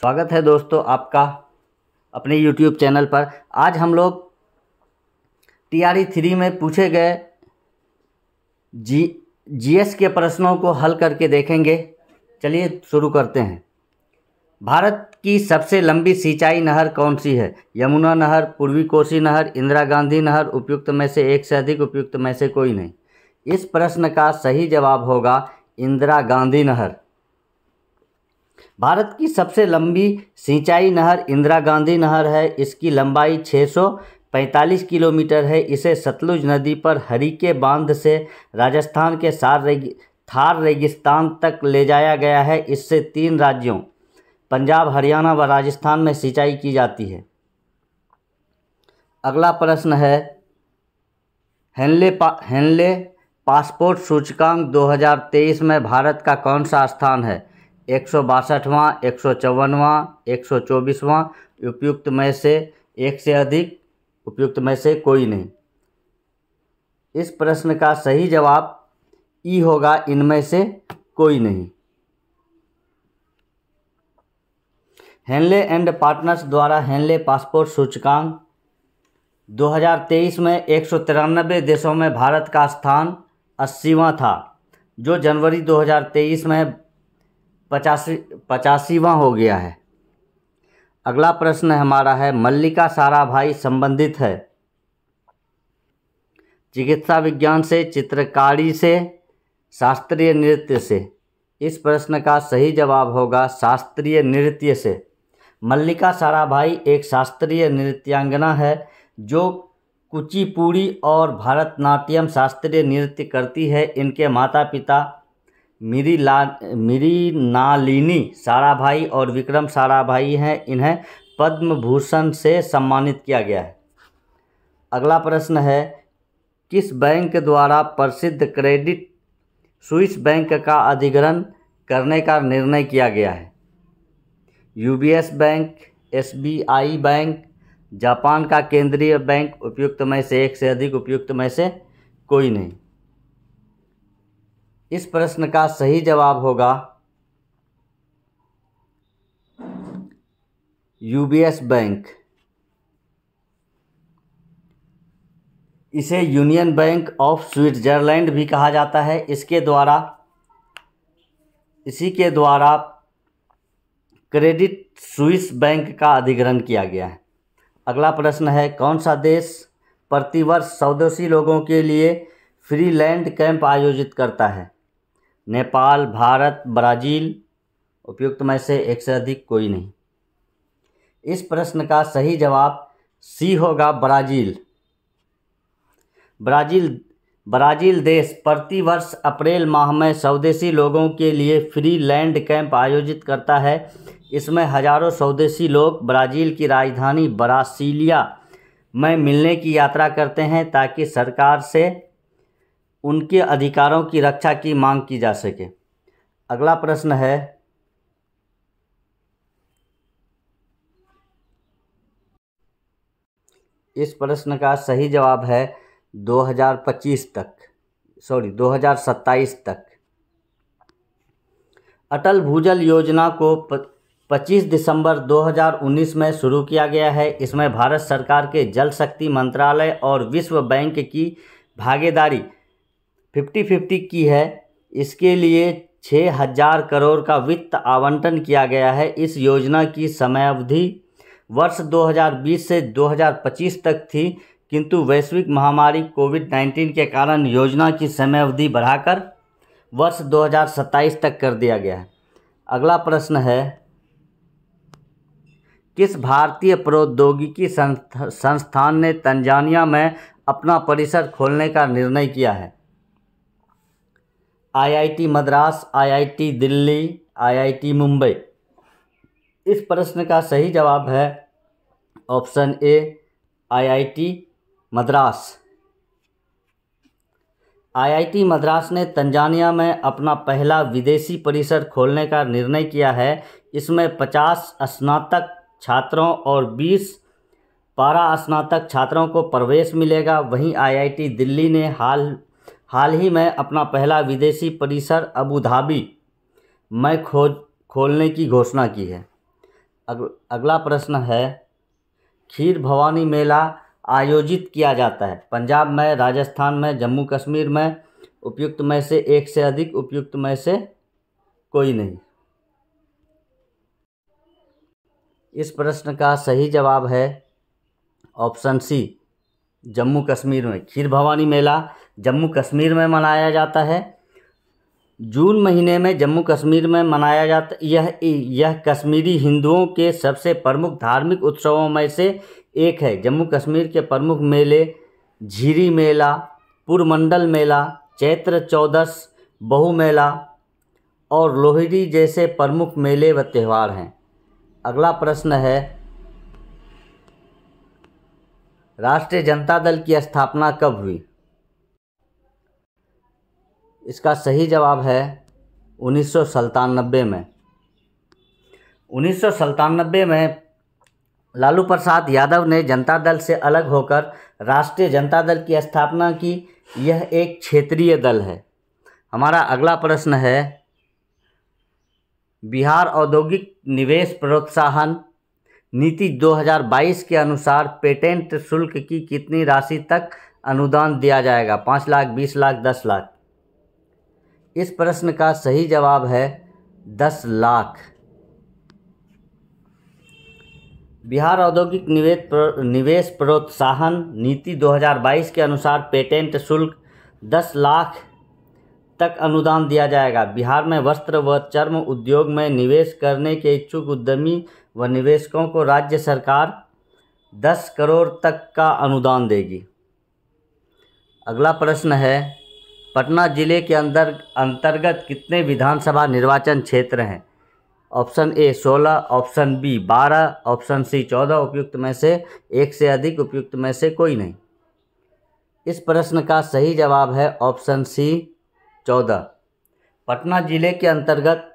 स्वागत है दोस्तों आपका अपने YouTube चैनल पर। आज हम लोग TRE 3 में पूछे गए जीएस के प्रश्नों को हल करके देखेंगे। चलिए शुरू करते हैं। भारत की सबसे लंबी सिंचाई नहर कौन सी है? यमुना नहर, पूर्वी कोसी नहर, इंदिरा गांधी नहर, उपयुक्त में से एक से अधिक, उपयुक्त में से कोई नहीं। इस प्रश्न का सही जवाब होगा इंदिरा गांधी नहर। भारत की सबसे लंबी सिंचाई नहर इंदिरा गांधी नहर है। इसकी लंबाई 645 किलोमीटर है। इसे सतलुज नदी पर हरिके बांध से राजस्थान के थार रेगिस्तान तक ले जाया गया है। इससे 3 राज्यों पंजाब, हरियाणा व राजस्थान में सिंचाई की जाती है। अगला प्रश्न है, हेनले पासपोर्ट सूचकांक 2023 में भारत का कौन सा स्थान है? 162वां, 154वां, 124वां, उपयुक्त में से एक से अधिक, उपयुक्त में से कोई नहीं। इस प्रश्न का सही जवाब ई होगा, इनमें से कोई नहीं। हेनले एंड पार्टनर्स द्वारा हेनले पासपोर्ट सूचकांक 2023 में 193 देशों में भारत का स्थान 80वां था, जो जनवरी 2023 में 85वां हो गया है। अगला प्रश्न हमारा है, मल्लिका साराभाई संबंधित है चिकित्सा विज्ञान से, चित्रकारी से, शास्त्रीय नृत्य से। इस प्रश्न का सही जवाब होगा शास्त्रीय नृत्य से। मल्लिका साराभाई एक शास्त्रीय नृत्यांगना है जो कुचिपुड़ी और भरतनाट्यम शास्त्रीय नृत्य करती है। इनके माता पिता मृणालिनी साराभाई और विक्रम साराभाई हैं। इन्हें पद्म भूषण से सम्मानित किया गया है। अगला प्रश्न है, किस बैंक द्वारा प्रसिद्ध क्रेडिट स्विस बैंक का अधिग्रहण करने का निर्णय किया गया है? UBS bank, SBI bank, Japan का केंद्रीय बैंक, उपयुक्त में से एक से अधिक, उपयुक्त में से कोई नहीं। इस प्रश्न का सही जवाब होगा UBS बैंक। इसे यूनियन बैंक ऑफ स्विट्जरलैंड भी कहा जाता है। इसी के द्वारा क्रेडिट स्विस बैंक का अधिग्रहण किया गया है। अगला प्रश्न है, कौन सा देश प्रतिवर्ष स्वदेशी लोगों के लिए फ्री लैंड कैंप आयोजित करता है? नेपाल, भारत, ब्राज़ील, उपयुक्त में से एक से अधिक, कोई नहीं। इस प्रश्न का सही जवाब सी होगा, ब्राज़ील। ब्राज़ील देश प्रतिवर्ष अप्रैल माह में स्वदेशी लोगों के लिए फ्री लैंड कैंप आयोजित करता है। इसमें हजारों स्वदेशी लोग ब्राज़ील की राजधानी ब्रासिलिया में मिलने की यात्रा करते हैं ताकि सरकार से उनके अधिकारों की रक्षा की मांग की जा सके। अगला प्रश्न है, इस प्रश्न का सही जवाब है 2027 तक। अटल भूजल योजना को 25 दिसंबर 2019 में शुरू किया गया है। इसमें भारत सरकार के जल शक्ति मंत्रालय और विश्व बैंक की भागीदारी 50-50 की है। इसके लिए 6000 करोड़ का वित्त आवंटन किया गया है। इस योजना की समयावधि वर्ष 2020 से 2025 तक थी, किंतु वैश्विक महामारी कोविड-19 के कारण योजना की समयावधि बढ़ाकर वर्ष 2027 तक कर दिया गया है। अगला प्रश्न है, किस भारतीय प्रौद्योगिकी संस्थान ने तंजानिया में अपना परिसर खोलने का निर्णय किया है? IIT Madras, IIT Delhi, IIT Mumbai. इस प्रश्न का सही जवाब है option A, IIT Madras. IIT Madras ने तंजानिया में अपना पहला विदेशी परिसर खोलने का निर्णय किया है। इसमें 50 स्नातक छात्रों और 20 पारा स्नातक छात्रों को प्रवेश मिलेगा। वहीं IIT दिल्ली ने हाल ही में अपना पहला विदेशी परिसर अबू धाबी में खोलने की घोषणा की है। अगला प्रश्न है, खीर भवानी मेला आयोजित किया जाता है पंजाब में, राजस्थान में, जम्मू कश्मीर में, उपयुक्त में से एक से अधिक, उपयुक्त में से कोई नहीं। इस प्रश्न का सही जवाब है ऑप्शन सी, जम्मू कश्मीर में। खीर भवानी मेला जम्मू कश्मीर में मनाया जाता है। जून महीने में जम्मू कश्मीर में मनाया जाता यह कश्मीरी हिंदुओं के सबसे प्रमुख धार्मिक उत्सवों में से एक है। जम्मू कश्मीर के प्रमुख मेले झीरी मेला, पुरमंडल मेला, चैत्र चौदस, बहु मेला और लोहड़ी जैसे प्रमुख मेले व त्यौहार हैं। अगला प्रश्न है, राष्ट्रीय जनता दल की स्थापना कब हुई? इसका सही जवाब है 1997 में। 1997 में लालू प्रसाद यादव ने जनता दल से अलग होकर राष्ट्रीय जनता दल की स्थापना की। यह एक क्षेत्रीय दल है। हमारा अगला प्रश्न है, बिहार औद्योगिक निवेश प्रोत्साहन नीति 2022 के अनुसार पेटेंट शुल्क की कितनी राशि तक अनुदान दिया जाएगा? 5 लाख, 20 लाख, 10 लाख। इस प्रश्न का सही जवाब है 10 लाख। बिहार औद्योगिक निवेश प्रोत्साहन नीति 2022 के अनुसार पेटेंट शुल्क 10 लाख तक अनुदान दिया जाएगा। बिहार में वस्त्र व चर्म उद्योग में निवेश करने के इच्छुक उद्यमी व निवेशकों को राज्य सरकार 10 करोड़ तक का अनुदान देगी। अगला प्रश्न है, पटना जिले के अंतर्गत कितने विधानसभा निर्वाचन क्षेत्र हैं? Option A 16, option B 12, option C 14, उपयुक्त में से एक से अधिक, उपयुक्त में से कोई नहीं। इस प्रश्न का सही जवाब है ऑप्शन सी 14। पटना जिले के अंतर्गत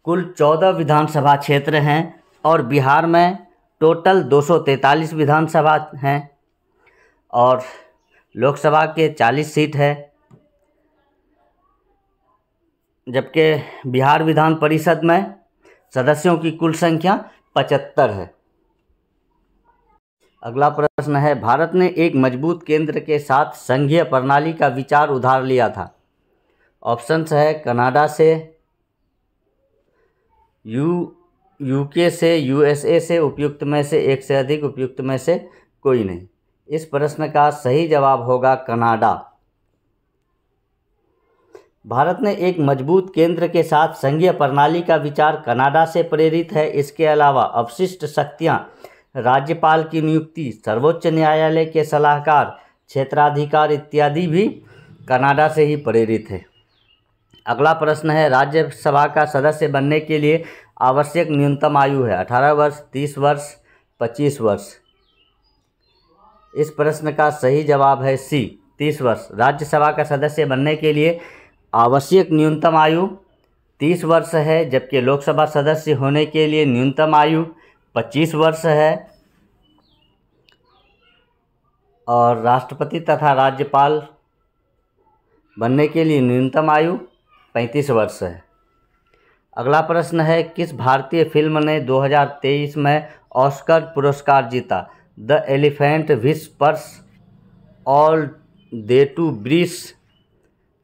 कुल 14 विधानसभा क्षेत्र हैं और बिहार में टोटल 243 विधानसभा हैं और लोकसभा के 40 सीट है, जबकि बिहार विधान परिषद में सदस्यों की कुल संख्या 75 है। अगला प्रश्न है, भारत ने एक मजबूत केंद्र के साथ संघीय प्रणाली का विचार उधार लिया था। ऑप्शंस है कनाडा से, यूके से, यूएसए से, उपयुक्त में से एक से अधिक, उपयुक्त में से कोई नहीं। इस प्रश्न का सही जवाब होगा कनाडा। भारत ने एक मजबूत केंद्र के साथ संघीय प्रणाली का विचार कनाडा से प्रेरित है। इसके अलावा अवशिष्ट शक्तियां, राज्यपाल की नियुक्ति, सर्वोच्च न्यायालय के सलाहकार, क्षेत्राधिकार इत्यादि भी कनाडा से ही प्रेरित है। अगला प्रश्न है, राज्यसभा का सदस्य बनने के लिए आवश्यक न्यूनतम आयु है 18 वर्ष, 30 वर्ष, 25 वर्ष। इस प्रश्न का सही जवाब है सी 30 वर्ष। राज्यसभा का सदस्य बनने के लिए आवश्यक न्यूनतम आयु 30 वर्ष है, जबकि लोकसभा सदस्य होने के लिए न्यूनतम आयु 25 वर्ष है और राष्ट्रपति तथा राज्यपाल बनने के लिए न्यूनतम आयु 35 वर्ष है। अगला प्रश्न है, किस भारतीय फिल्म ने 2023 में ऑस्कर पुरस्कार जीता? The elephant whispers, all that टू ब्रीस,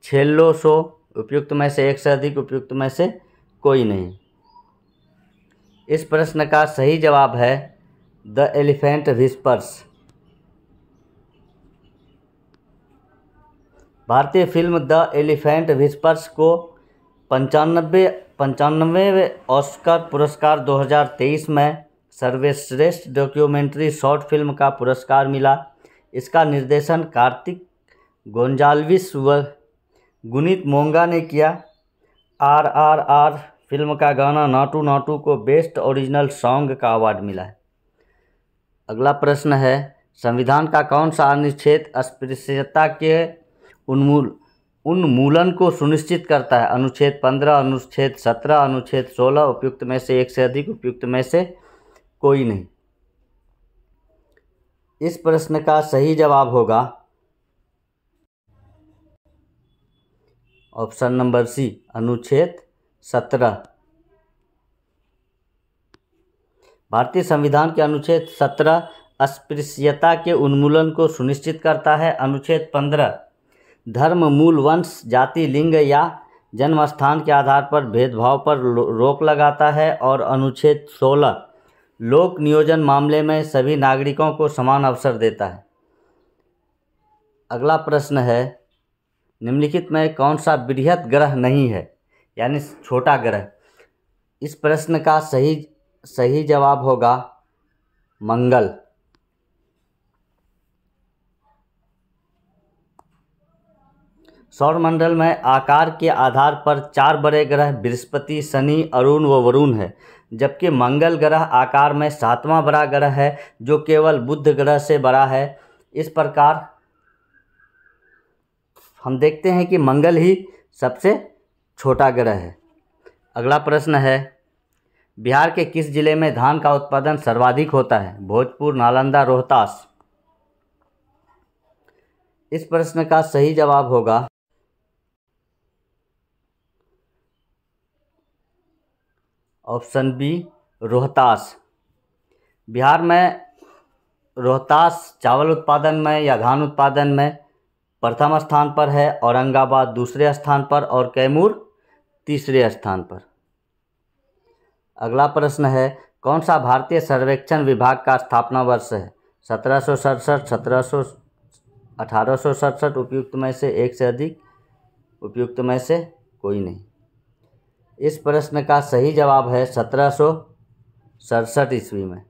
छेल्लो शो, उपयुक्त में से एक से अधिक, उपयुक्त में से कोई नहीं। इस प्रश्न का सही जवाब है द एलिफेंट व्हिस्पर्स। भारतीय फिल्म द एलिफेंट व्हिस्पर्स को 95वें ऑस्कर पुरस्कार 2023 में सर्वश्रेष्ठ डॉक्यूमेंट्री शॉर्ट फिल्म का पुरस्कार मिला। इसका निर्देशन कार्तिक गोंजाल्विस व गुनीत मोंगा ने किया। RRR फिल्म का गाना नाटू नाटू को बेस्ट ओरिजिनल सॉन्ग का अवार्ड मिला है। अगला प्रश्न है, संविधान का कौन सा अनुच्छेद अस्पृश्यता के उन्मूलन को सुनिश्चित करता है? अनुच्छेद 15, अनुच्छेद 17, अनुच्छेद 16, उपयुक्त में से एक से अधिक, उपयुक्त में से कोई नहीं। इस प्रश्न का सही जवाब होगा ऑप्शन नंबर सी, अनुच्छेद 17। भारतीय संविधान के अनुच्छेद 17 अस्पृश्यता के उन्मूलन को सुनिश्चित करता है। अनुच्छेद 15 धर्म, मूल, वंश, जाति, लिंग या जन्म स्थान के आधार पर भेदभाव पर रोक लगाता है। और अनुच्छेद 16 लोक नियोजन मामले में सभी नागरिकों को समान अवसर देता है। अगला प्रश्न है, निम्नलिखित में कौन सा बृहत ग्रह नहीं है, यानी छोटा ग्रह। इस प्रश्न का सही जवाब होगा मंगल। सौरमंडल में आकार के आधार पर 4 बड़े ग्रह बृहस्पति, शनि, अरुण व वरुण है, जबकि मंगल ग्रह आकार में 7वां बड़ा ग्रह है, जो केवल बुध ग्रह से बड़ा है। इस प्रकार हम देखते हैं कि मंगल ही सबसे छोटा ग्रह है। अगला प्रश्न है, बिहार के किस जिले में धान का उत्पादन सर्वाधिक होता है? भोजपुर, नालंदा, रोहतास। इस प्रश्न का सही जवाब होगा ऑप्शन बी, रोहतास। बिहार में रोहतास चावल उत्पादन में या धान उत्पादन में प्रथम स्थान पर है, औरंगाबाद दूसरे स्थान पर और कैमूर तीसरे स्थान पर। अगला प्रश्न है, कौन सा भारतीय सर्वेक्षण विभाग का स्थापना वर्ष है? 1767, 1700, 1867। उपयुक्त में से एक से अधिक, उपयुक्त में से कोई नहीं। इस प्रश्न का सही जवाब है 1767 ईस्वी में।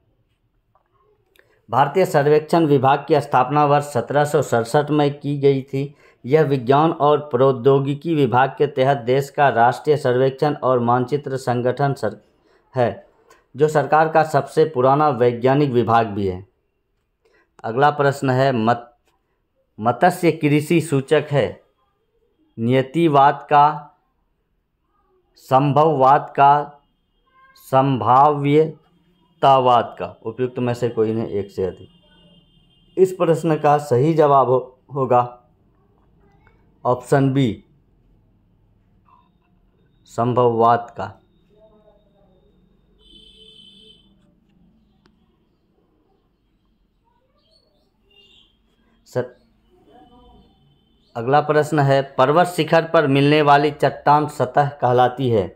भारतीय सर्वेक्षण विभाग की स्थापना वर्ष 1767 में की गई थी। यह विज्ञान और प्रौद्योगिकी विभाग के तहत देश का राष्ट्रीय सर्वेक्षण और मानचित्र संगठन है, जो सरकार का सबसे पुराना वैज्ञानिक विभाग भी है। अगला प्रश्न है, मत्स्य कृषि सूचक है नियतिवाद का, संभववाद का, संभाव्यतावाद का। उपयुक्त में से कोई नहीं, एक से अधिक। इस प्रश्न का सही जवाब होगा ऑप्शन बी, संभववाद का। अगला प्रश्न है, पर्वत शिखर पर मिलने वाली चट्टान सतह कहलाती है?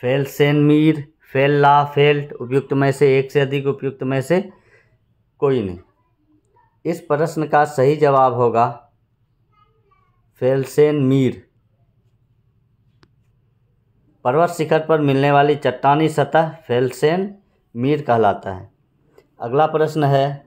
फेल्सेनमीर, फेल्ला, फेल्ट। उपयुक्त में से एक से अधिक, उपयुक्त में से कोई नहीं। इस प्रश्न का सही जवाब होगा फेल्सेनमीर। पर्वत शिखर पर मिलने वाली चट्टानी सतह फेल्सेनमीर कहलाता है। अगला प्रश्न है,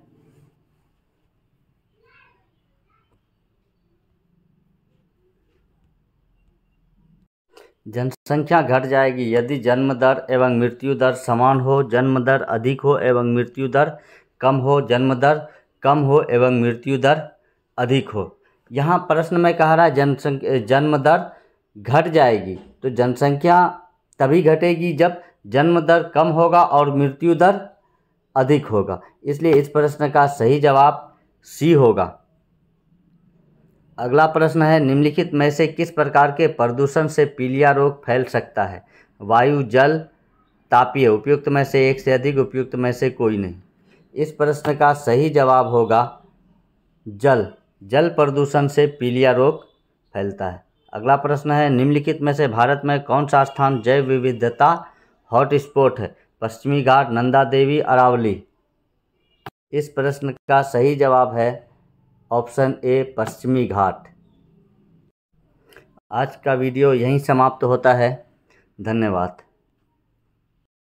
जनसंख्या घट जाएगी यदि जन्म दर एवं मृत्यु दर समान हो, जन्म दर अधिक हो एवं मृत्यु दर कम हो, जन्म दर कम हो एवं मृत्यु दर अधिक हो। यहाँ प्रश्न में कह रहा है जन्म दर घट जाएगी, तो जनसंख्या तभी घटेगी जब जन्म दर कम होगा और मृत्यु दर अधिक होगा। इसलिए इस प्रश्न का सही जवाब सी होगा। अगला प्रश्न है, निम्नलिखित में से किस प्रकार के प्रदूषण से पीलिया रोग फैल सकता है? वायु, जल, तापीय। उपयुक्त में से एक से अधिक, उपयुक्त में से कोई नहीं। इस प्रश्न का सही जवाब होगा जल। जल प्रदूषण से पीलिया रोग फैलता है। अगला प्रश्न है, निम्नलिखित में से भारत में कौन सा स्थान जैव विविधता हॉटस्पॉट है? पश्चिमी घाट, नंदा देवी, अरावली। इस प्रश्न का सही जवाब है ऑप्शन ए, पश्चिमी घाट। आज का वीडियो यहीं समाप्त होता है। धन्यवाद।